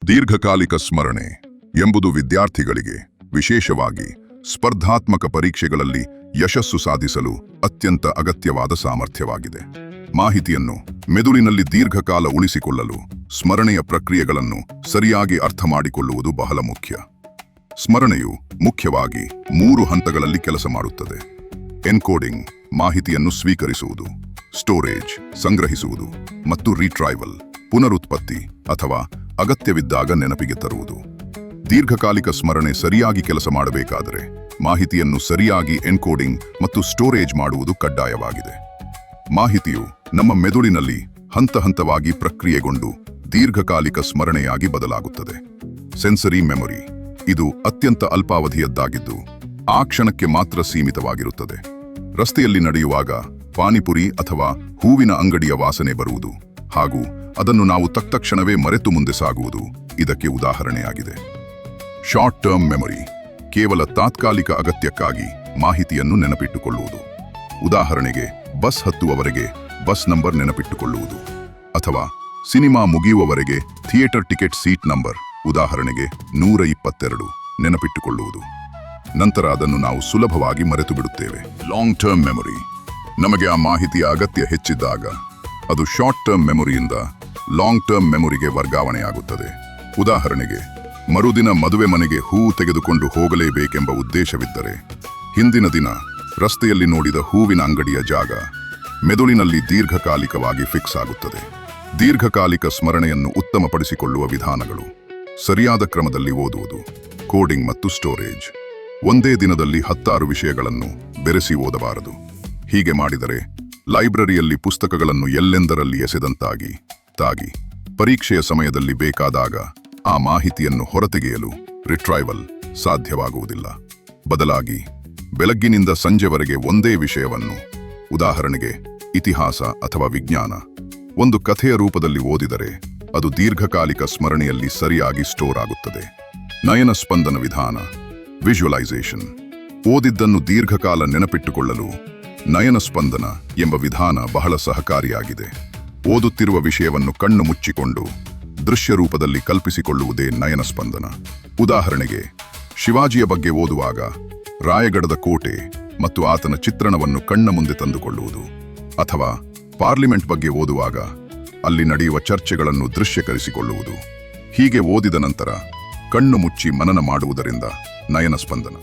ದೀರ್ಘಕಾಲಿಕ ಸ್ಮರಣೆ ಎಂಬುದು ವಿದ್ಯಾರ್ಥಿಗಳಿಗೆ, ವಿಶೇಷವಾಗಿ ಸ್ಪರ್ಧಾತ್ಮಕ ಪರೀಕ್ಷೆಗಳಲ್ಲಿ ಯಶಸ್ಸು ಸಾಧಿಸಲು ಅತ್ಯಂತ ಅಗತ್ಯವಾದ ಸಾಮರ್ಥ್ಯವಾಗಿದೆ. ಮಾಹಿತಿಯನ್ನು ಮೆದುಳಿನಲ್ಲಿ ದೀರ್ಘಕಾಲ ಉಳಿಸಿಕೊಳ್ಳಲು ಸ್ಮರಣೆಯ ಪ್ರಕ್ರಿಯೆಗಳನ್ನು ಸರಿಯಾಗಿ ಅರ್ಥಮಾಡಿಕೊಳ್ಳುವುದು ಬಹಳ ಮುಖ್ಯ. ಸ್ಮರಣೆಯು ಮುಖ್ಯವಾಗಿ 3 ಹಂತಗಳಲ್ಲಿ ಕೆಲಸ ಮಾಡುತ್ತದೆ. ಎನ್ಕೋಡಿಂಗ್, ಮಾಹಿತಿಯನ್ನು ಸ್ವೀಕರಿಸುವುದು; ಸ್ಟೋರೇಜ್, ಸಂಗ್ರಹಿಸುವುದು; ಮತ್ತು ರಿಟ್ರೈವಲ್, ಪುನರುತ್ಪತ್ತಿ ಅಥವಾ ಅಗತ್ಯವಿದ್ದಾಗ ನೆನಪಿಗೆ ತರುವುದು. ದೀರ್ಘಕಾಲಿಕ ಸ್ಮರಣೆ ಸರಿಯಾಗಿ ಕೆಲಸ ಮಾಡಬೇಕಾದರೆ ಮಾಹಿತಿಯನ್ನು ಸರಿಯಾಗಿ ಎನ್ಕೋಡಿಂಗ್ ಮತ್ತು ಸ್ಟೋರೇಜ್ ಮಾಡುವುದು ಕಡ್ಡಾಯವಾಗಿದೆ. ಮಾಹಿತಿಯು ನಮ್ಮ ಮೆದುಳಿನಲ್ಲಿ ಹಂತಹಂತವಾಗಿ ಪ್ರಕ್ರಿಯೆಗೊಂಡು ದೀರ್ಘಕಾಲಿಕ ಸ್ಮರಣೆಯಾಗಿ ಬದಲಾಗುತ್ತದೆ. ಸೆನ್ಸರಿ ಮೆಮೊರಿ ಇದು ಅತ್ಯಂತ ಅಲ್ಪಾವಧಿಯದ್ದಾಗಿದ್ದು ಆ ಕ್ಷಣಕ್ಕೆ ಮಾತ್ರ ಸೀಮಿತವಾಗಿರುತ್ತದೆ. ರಸ್ತೆಯಲ್ಲಿ ನಡೆಯುವಾಗ ಪಾನಿಪುರಿ ಅಥವಾ ಹೂವಿನ ಅಂಗಡಿಯ ವಾಸನೆ ಬರುವುದು ಹಾಗೂ ಅದನ್ನು ನಾವು ತಕ್ಷಣವೇ ಮರೆತು ಮುಂದೆ ಸಾಗುವುದು ಇದಕ್ಕೆ ಉದಾಹರಣೆಯಾಗಿದೆ. ಶಾರ್ಟ್ ಟರ್ಮ್ ಮೆಮೊರಿ ಕೇವಲ ತಾತ್ಕಾಲಿಕ ಅಗತ್ಯಕ್ಕಾಗಿ ಮಾಹಿತಿಯನ್ನು ನೆನಪಿಟ್ಟುಕೊಳ್ಳುವುದು. ಉದಾಹರಣೆಗೆ, ಬಸ್ ಹತ್ತುವವರೆಗೆ ಬಸ್ ನಂಬರ್ ನೆನಪಿಟ್ಟುಕೊಳ್ಳುವುದು, ಅಥವಾ ಸಿನಿಮಾ ಮುಗಿಯುವವರೆಗೆ ಥಿಯೇಟರ್ ಟಿಕೆಟ್ ಸೀಟ್ ನಂಬರ್, ಉದಾಹರಣೆಗೆ 122 ನೆನಪಿಟ್ಟುಕೊಳ್ಳುವುದು. ನಂತರ ಅದನ್ನು ನಾವು ಸುಲಭವಾಗಿ ಮರೆತು ಬಿಡುತ್ತೇವೆ. ಲಾಂಗ್ ಟರ್ಮ್ ಮೆಮೊರಿ ನಮಗೆ ಆ ಮಾಹಿತಿಯ ಅಗತ್ಯ ಹೆಚ್ಚಿದ್ದಾಗ ಅದು ಶಾರ್ಟ್ ಟರ್ಮ್ ಮೆಮೊರಿಯಿಂದ ಲಾಂಗ್ ಟರ್ಮ್ ಮೆಮೊರಿಗೆ ವರ್ಗಾವಣೆಯಾಗುತ್ತದೆ. ಉದಾಹರಣೆಗೆ, ಮರುದಿನ ಮದುವೆ ಮನೆಗೆ ಹೂ ತೆಗೆದುಕೊಂಡು ಹೋಗಲೇಬೇಕೆಂಬ ಉದ್ದೇಶವಿದ್ದರೆ ಹಿಂದಿನ ದಿನ ರಸ್ತೆಯಲ್ಲಿ ನೋಡಿದ ಹೂವಿನ ಅಂಗಡಿಯ ಜಾಗ ಮೆದುಳಿನಲ್ಲಿ ದೀರ್ಘಕಾಲಿಕವಾಗಿ ಫಿಕ್ಸ್ ಆಗುತ್ತದೆ. ದೀರ್ಘಕಾಲಿಕ ಸ್ಮರಣೆಯನ್ನು ಉತ್ತಮಪಡಿಸಿಕೊಳ್ಳುವ ವಿಧಾನಗಳು: ಸರಿಯಾದ ಕ್ರಮದಲ್ಲಿ ಓದುವುದು, ಕೋಡಿಂಗ್ ಮತ್ತು ಸ್ಟೋರೇಜ್. ಒಂದೇ ದಿನದಲ್ಲಿ 16 ವಿಷಯಗಳನ್ನು ಬೆರೆಸಿ ಓದಬಾರದು. ಹೀಗೆ ಮಾಡಿದರೆ ಲೈಬ್ರರಿಯಲ್ಲಿ ಪುಸ್ತಕಗಳನ್ನು ಎಲ್ಲೆಂದರಲ್ಲಿ ಎಸೆದಂತಾಗಿ ಪರೀಕ್ಷೆಯ ಸಮಯದಲ್ಲಿ ಬೇಕಾದಾಗ ಆ ಮಾಹಿತಿಯನ್ನು ಹೊರತೆಗೆಯಲು ರಿಟ್ರೈವಲ್ ಸಾಧ್ಯವಾಗುವುದಿಲ್ಲ. ಬದಲಾಗಿ ಬೆಳಗ್ಗಿನಿಂದ ಸಂಜೆವರೆಗೆ ಒಂದೇ ವಿಷಯವನ್ನು, ಉದಾಹರಣೆಗೆ ಇತಿಹಾಸ ಅಥವಾ ವಿಜ್ಞಾನ, ಒಂದು ಕಥೆಯ ರೂಪದಲ್ಲಿ ಓದಿದರೆ ಅದು ದೀರ್ಘಕಾಲಿಕ ಸ್ಮರಣೆಯಲ್ಲಿ ಸರಿಯಾಗಿ ಸ್ಟೋರ್ ಆಗುತ್ತದೆ. ನಯನ ಸ್ಪಂದನ ವಿಧಾನ, ವಿಜುವಲೈಸೇಷನ್. ಓದಿದ್ದನ್ನು ದೀರ್ಘಕಾಲ ನೆನಪಿಟ್ಟುಕೊಳ್ಳಲು ನಯನ ಸ್ಪಂದನ ಎಂಬ ವಿಧಾನ ಬಹಳ ಸಹಕಾರಿಯಾಗಿದೆ. ಓದುತ್ತಿರುವ ವಿಷಯವನ್ನು ಕಣ್ಣು ಮುಚ್ಚಿಕೊಂಡು ದೃಶ್ಯ ರೂಪದಲ್ಲಿ ಕಲ್ಪಿಸಿಕೊಳ್ಳುವುದೇ ನಯನ ಸ್ಪಂದನ. ಉದಾಹರಣೆಗೆ, ಶಿವಾಜಿಯ ಬಗ್ಗೆ ಓದುವಾಗ ರಾಯಗಢದ ಕೋಟೆ ಮತ್ತು ಆತನ ಚಿತ್ರಣವನ್ನು ಕಣ್ಣ ಮುಂದೆ ತಂದುಕೊಳ್ಳುವುದು, ಅಥವಾ ಪಾರ್ಲಿಮೆಂಟ್ ಬಗ್ಗೆ ಓದುವಾಗ ಅಲ್ಲಿ ನಡೆಯುವ ಚರ್ಚೆಗಳನ್ನು ದೃಶ್ಯಕರಿಸಿಕೊಳ್ಳುವುದು. ಹೀಗೆ ಓದಿದ ನಂತರ ಕಣ್ಣು ಮುಚ್ಚಿ ಮನನ ಮಾಡುವುದರಿಂದ ನಯನ ಸ್ಪಂದನ.